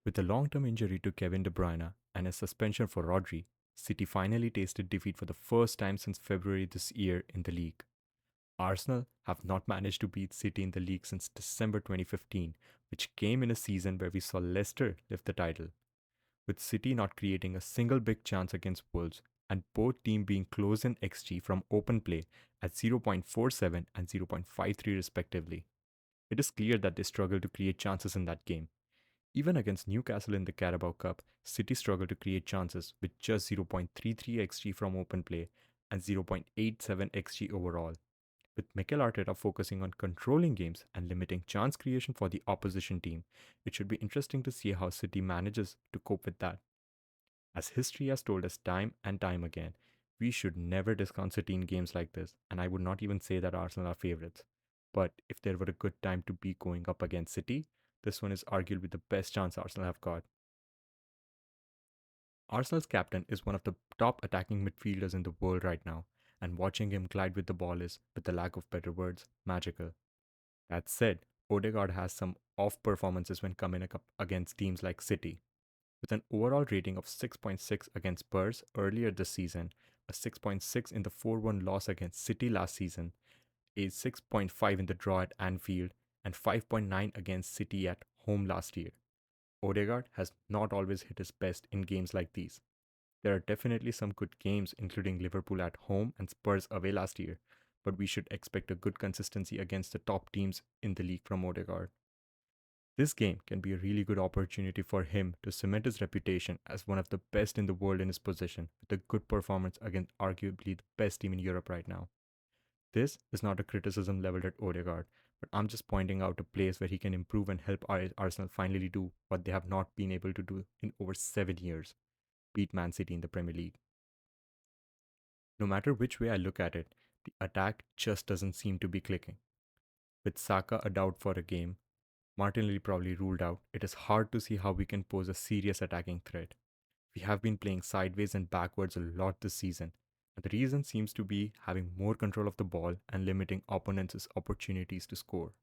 With a long-term injury to Kevin De Bruyne and a suspension for Rodri, City finally tasted defeat for the first time since February this year in the league. Arsenal have not managed to beat City in the league since December 2015, which came in a season where we saw Leicester lift the title. With City not creating a single big chance against Wolves and both teams being close in XG from open play at 0.47 and 0.53 respectively. It is clear that they struggle to create chances in that game. Even against Newcastle in the Carabao Cup, City struggled to create chances with just 0.33 xG from open play and 0.87 xG overall. With Mikel Arteta focusing on controlling games and limiting chance creation for the opposition team, it should be interesting to see how City manages to cope with that. As history has told us time and time again, we should never discount City in games like this, and I would not even say that Arsenal are favourites. But if there were a good time to be going up against City, this one is arguably the best chance Arsenal have got. Arsenal's captain is one of the top attacking midfielders in the world right now, and watching him glide with the ball is, with the lack of better words, magical. That said, Odegaard has some off performances when coming up against teams like City. With an overall rating of 6.6 against Spurs earlier this season, a 6.6 in the 4-1 loss against City last season, a 6.5 in the draw at Anfield, and 5.9 against City at home last year. Odegaard has not always hit his best in games like these. There are definitely some good games, including Liverpool at home and Spurs away last year, but we should expect a good consistency against the top teams in the league from Odegaard. This game can be a really good opportunity for him to cement his reputation as one of the best in the world in his position with a good performance against arguably the best team in Europe right now. This is not a criticism leveled at Odegaard, but I'm just pointing out a place where he can improve and help Arsenal finally do what they have not been able to do in over 7 years: beat Man City in the Premier League. No matter which way I look at it, the attack just doesn't seem to be clicking. With Saka a doubt for a game, Martinelli probably ruled out, it is hard to see how we can pose a serious attacking threat. We have been playing sideways and backwards a lot this season, and the reason seems to be having more control of the ball and limiting opponents' opportunities to score.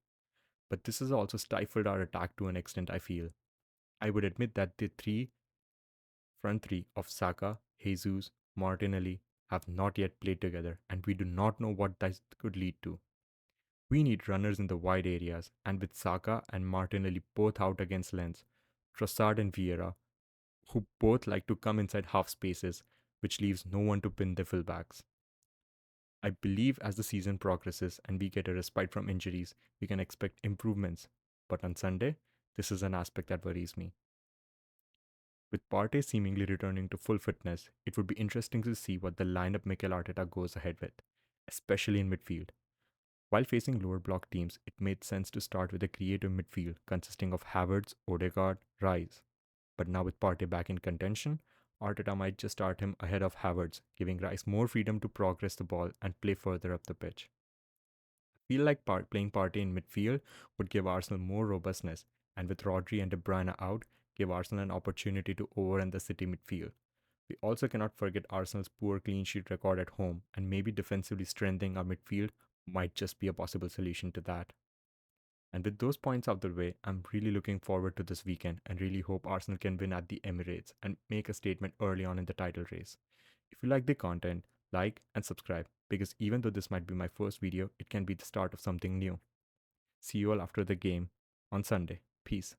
But this has also stifled our attack to an extent, I feel. I would admit that the front three of Saka, Jesus, Martinelli have not yet played together, and we do not know what that could lead to. We need runners in the wide areas, and with Saka and Martinelli both out against Lens, Trossard and Vieira, who both like to come inside half spaces, which leaves no one to pin the fullbacks. I believe as the season progresses and we get a respite from injuries, we can expect improvements. But on Sunday, this is an aspect that worries me. With Partey seemingly returning to full fitness, it would be interesting to see what the lineup Mikel Arteta goes ahead with, especially in midfield. While facing lower block teams, it made sense to start with a creative midfield consisting of Havertz, Odegaard, Rice. But now with Partey back in contention, Arteta might just start him ahead of Havertz, giving Rice more freedom to progress the ball and play further up the pitch. I feel like playing Partey in midfield would give Arsenal more robustness, and with Rodri and De Bruyne out, give Arsenal an opportunity to overrun the City midfield. We also cannot forget Arsenal's poor clean sheet record at home, and maybe defensively strengthening our midfield might just be a possible solution to that. And with those points out the way, I'm really looking forward to this weekend and really hope Arsenal can win at the Emirates and make a statement early on in the title race. If you like the content, like and subscribe, because even though this might be my first video, it can be the start of something new. See you all after the game on Sunday. Peace.